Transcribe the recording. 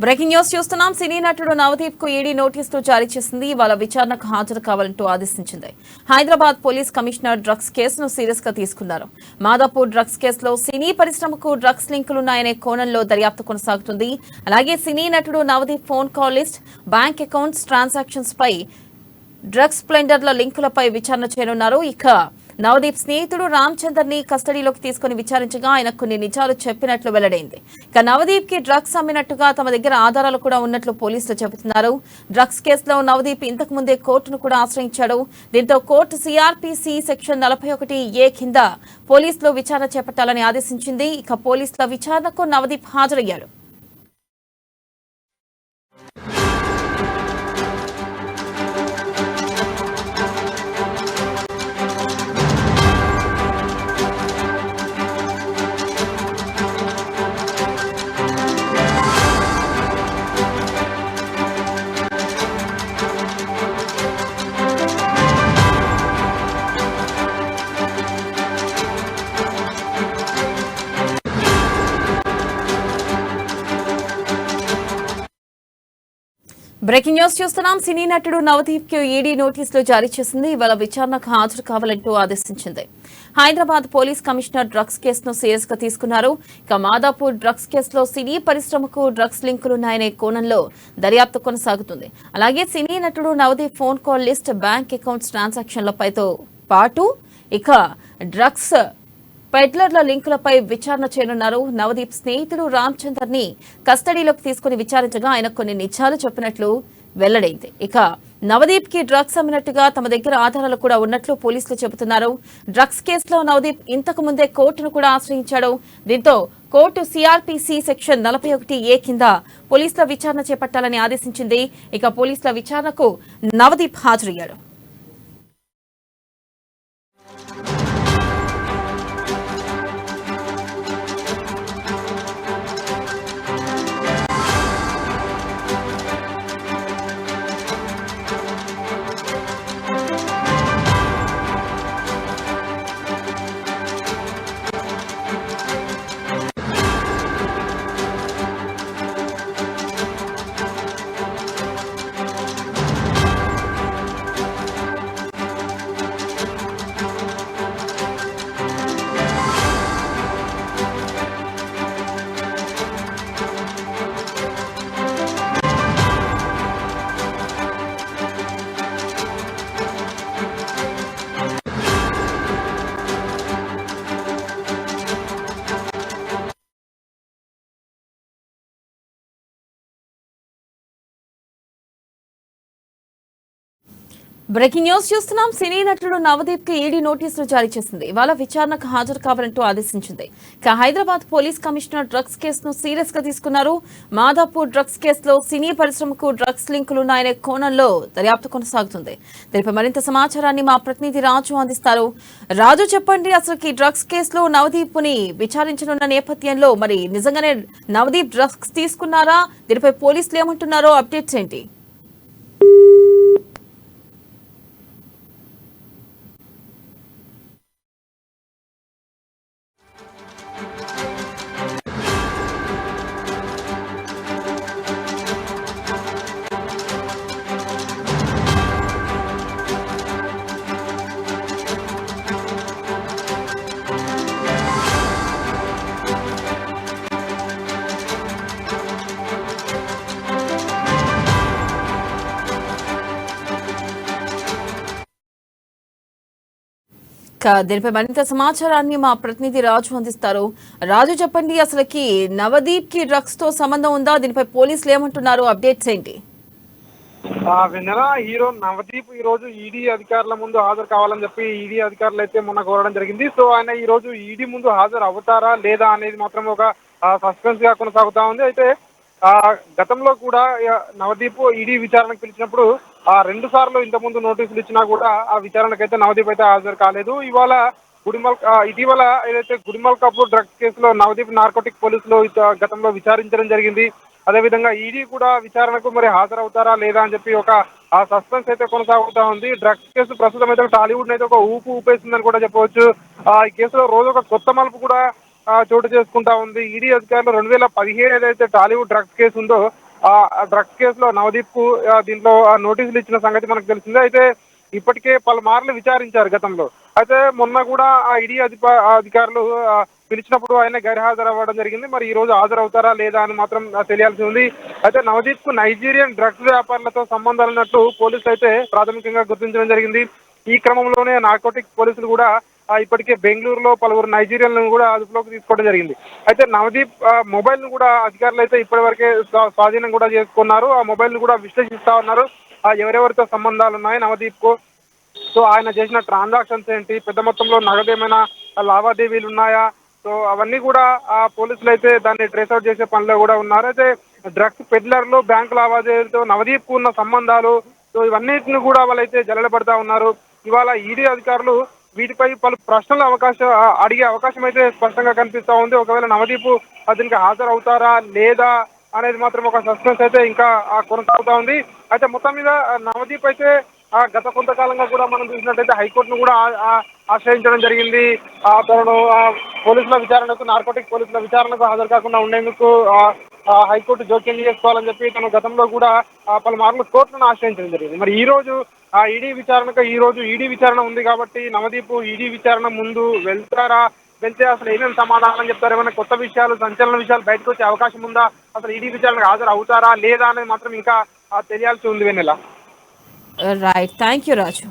Breaking news చూస్తున్నాం. సినీ నటుడు నవదీప్ కు ఈడీ నోటీసులు జారీ చేసింది. వాళ్ళ విచారణకు హాజరు కావాలంటూ ఆదేశించింది. హైదరాబాద్ పోలీస్ కమిషనర్ డ్రగ్స్ కేసును సీరియస్ గా తీసుకున్నారు. మాదాపూర్ డ్రగ్స్ కేసులో సినీ పరిశ్రమకు డ్రగ్స్ లింకులున్నాయనే కోణంలో దర్యాప్తు కొనసాగుతుంది. అలాగే సినీ నటుడు Navdeep phone call list, bank accounts, transactions పై, డ్రగ్స్ స్ప్లెండర్ల లింకులపై విచారణ చేయనున్నారు. ఇక నవదీప్ స్నేహితుడు రామచందర్ ని కస్టడీలోకి తీసుకుని విచారించగా ఆయన కొన్ని నిజాలు చెప్పినట్లు వెల్లడైంది. ఇక నవదీప్ కి డ్రగ్స్ అమ్మినట్టుగా తమ దగ్గర ఆధారాలు కూడా ఉన్నట్లు పోలీసులు చెబుతున్నారు. డ్రగ్స్ కేసులో నవదీప్ ఇంతకు ముందే కోర్టును కూడా ఆశ్రయించాడు. దీంతో కోర్టు సిఆర్పిసి సెక్షన్ 41A కింద పోలీసులు విచారణ చేపట్టాలని ఆదేశించింది. ఇక పోలీసుల విచారణకు నవదీప్ హాజరయ్యాడు. బ్రేకింగ్ న్యూస్ చూస్తున్నాం. సినీ నటుడు నవదీప్ కు ఈడీ నోటీసులు జారీ చేసింది. ఇవాళ విచారణకు హాజరు కావాలంటూ ఆదేశించింది. హైదరాబాద్ పోలీస్ కమిషనర్ డ్రగ్స్ కేసును సీరియస్ గా తీసుకున్నారు. ఇక మాదాపూర్ డ్రగ్స్ కేసులో సినీ పరిశ్రమకు డ్రగ్స్ లింకులున్నాయనే కోణంలో దర్యాప్తు కొనసాగుతుంది. అలాగే సినీ నటుడు Navdeep phone call list, bank accounts, ట్రాన్సాక్షన్లపైతో పాటు ఇక డ్రగ్స్ పెడ్లర్ల లింకులపై విచారణ చేయనున్నారు. నవదీప్ స్నేహితుడు రామచందర్ ని కస్టడీలోకి తీసుకుని విచారించగా ఆయన కొన్ని నిజాలు చెప్పినట్లు వెల్లడైంది. ఇక నవదీప్ కి డ్రగ్స్ అమ్మినట్టుగా తమ దగ్గర ఆధారాలు కూడా ఉన్నట్లు పోలీసులు చెబుతున్నారు. డ్రగ్స్ కేసులో నవదీప్ ఇంతకు ముందే కోర్టును కూడా ఆశ్రయించాడు. దీంతో కోర్టు సిఆర్పిసి సెక్షన్ 41A కింద పోలీసుల విచారణ చేపట్టాలని ఆదేశించింది. ఇక పోలీసుల విచారణకు నవదీప్ హాజరయ్యాడు. బ్రేకింగ్ న్యూస్ చూస్తున్నాం. సినీ నటుడు నవదీప్ కి ఈడీ నోటీసులు జారీ చేసింది. ఇవాళ విచారణకు హాజరు కావాలంటూ ఆదేశించింది. ఇక హైదరాబాద్ పోలీస్ కమిషనర్ డ్రగ్స్ కేసును సీరియస్ గా తీసుకున్నారు. మాదాపూర్ డ్రగ్స్ కేసులో సినీ పరిశ్రమకు డ్రగ్స్ లింకులున్నాయనే కోణంలో దర్యాప్తు కొనసాగుతుంది. దీనిపై మరింత సమాచారాన్ని మా ప్రతినిధి రాజు అందిస్తారు. రాజు, చెప్పండి, అసలు ఈ డ్రగ్స్ కేసులో నవదీప్ ని విచారించనున్న నేపథ్యంలో మరి నిజంగానే నవదీప్ డ్రగ్స్ తీసుకున్నారా? దీనిపై పోలీసులు ఏమంటున్నారో అప్డేట్స్ ఏంటి? దీనిపై మరింత సమాచారాన్ని మా ప్రతినిధి రాజు అందిస్తారు. రాజు, చెప్పండి, అసలుకి నవదీప్ కి డ్రగ్స్ తో సంబంధం ఉందా? దీనిపై పోలీసులు ఏమంటున్నారు? అప్డేట్స్ ఏంటి? వెన్నెల హీరో నవదీప్ ఈ రోజు ఈడీ అధికారుల ముందు హాజరు కావాలని చెప్పి ఈడీ అధికారులు అయితే మొన్న కోరడం జరిగింది. సో ఆయన ఈ రోజు ఈడీ ముందు హాజరు అవుతారా లేదా అనేది మాత్రం ఒక సస్పెన్స్ గా కొనసాగుతా ఉంది. అయితే ఆ గతంలో కూడా నవదీప్ ఈడీ విచారణకు పిలిచినప్పుడు 2 సార్లు ఇంత ముందు నోటీసులు ఇచ్చినా కూడా ఆ విచారణకైతే నవదీప్ అయితే హాజరు కాలేదు. ఇటీవల ఏదైతే గుడిమల్కాపూర్ డ్రగ్స్ కేసులో నవదీప్ నార్కోటిక్ పోలీసులు గతంలో విచారించడం జరిగింది. అదేవిధంగా ఈడీ కూడా విచారణకు మరి హాజరవుతారా లేదా అని చెప్పి ఒక సస్పెన్స్ అయితే కొనసాగుతా ఉంది. డ్రగ్స్ కేసు ప్రస్తుతం అయితే టాలీవుడ్ అయితే ఒక ఊపేసిందని కూడా చెప్పవచ్చు. ఈ కేసులో రోజు ఒక కొత్త మలుపు కూడా చోటు చేసుకుంటా ఉంది. ఈడీ అధికారులు 2017 ఏదైతే టాలీవుడ్ డ్రగ్స్ కేసు ఉందో ఆ డ్రగ్స్ కేసులో నవదీప్ కు దీంట్లో నోటీసులు ఇచ్చిన సంగతి మనకు తెలిసిందే. అయితే ఇప్పటికే పలుమార్లు విచారించారు గతంలో. అయితే మొన్న కూడా ఆ ఈడీ అధికారులు పిలిచినప్పుడు ఆయన గైర్హాజరు అవ్వడం జరిగింది. మరి ఈ రోజు హాజరవుతారా లేదా అని మాత్రం తెలియాల్సి ఉంది. అయితే నవదీప్ కు నైజీరియన్ డ్రగ్స్ వ్యాపారులతో సంబంధాలు ఉన్నట్టు పోలీసులు అయితే ప్రాథమికంగా గుర్తించడం జరిగింది. ఈ క్రమంలోనే నార్కోటిక్ పోలీసులు కూడా ఇప్పటికే బెంగళూరులో పలువురు నైజీరియన్లను కూడా అదుపులోకి తీసుకోవడం జరిగింది. అయితే నవదీప్ మొబైల్ ను కూడా అధికారులు అయితే ఇప్పటివరకే స్వాధీనం కూడా చేసుకున్నారు. ఆ మొబైల్ ను కూడా విశ్లేషిస్తా ఉన్నారు. ఎవరెవరితో సంబంధాలు ఉన్నాయి నవదీప్ కు, సో ఆయన చేసిన ట్రాన్సాక్షన్స్ ఏంటి, పెద్ద మొత్తంలో నగదు ఏమైనా లావాదేవీలు ఉన్నాయా, సో అవన్నీ కూడా పోలీసులు అయితే దాన్ని ట్రేస్అవుట్ చేసే పనిలో కూడా ఉన్నారు. అయితే డ్రగ్స్ పెడ్లర్లు, బ్యాంకు లావాదేవీలతో నవదీప్ కు ఉన్న సంబంధాలు, సో ఇవన్నిటిని కూడా వాళ్ళైతే జల్లెడపడతా ఉన్నారు. ఇవాళ ఈడీ అధికారులు వీటిపై పలు ప్రశ్నల అడిగే అవకాశం అయితే స్పష్టంగా కనిపిస్తా ఉంది. ఒకవేళ నవదీప్ దీనికి హాజరవుతారా లేదా అనేది మాత్రం ఒక సస్పెన్స్ అయితే ఇంకా కొనసాగుతా ఉంది. అయితే మొత్తం మీద నవదీప్ అయితే గత కొంతకాలంగా కూడా మనం చూసినట్టయితే హైకోర్టును కూడా ఆశ్రయించడం జరిగింది. తనను పోలీసుల విచారణకు, నార్కోటిక్ పోలీసుల విచారణకు హాజరు కాకుండా ఉండేందుకు హైకోర్టు జోక్యం చేసుకోవాలని చెప్పి తను గతంలో కూడా పలుమార్లు కోర్టును ఆశ్రయించడం జరిగింది. మరి ఈ రోజు ఈ రోజు ఈడీ విచారణ ఉంది కాబట్టి నవదీప్ ఈడీ విచారణ ముందు వెళ్తే అసలు ఏమేమి సమాధానం చెప్తారు, ఏమైనా కొత్త విషయాలు, సంచలన విషయాలు బయటకు వచ్చే అవకాశం ఉందా, అసలు ఈడీ విచారణకు హాజరు అవుతారా లేదా అనేది మాత్రం ఇంకా తెలియాల్సి ఉంది Vennela. Right, thank you Raju.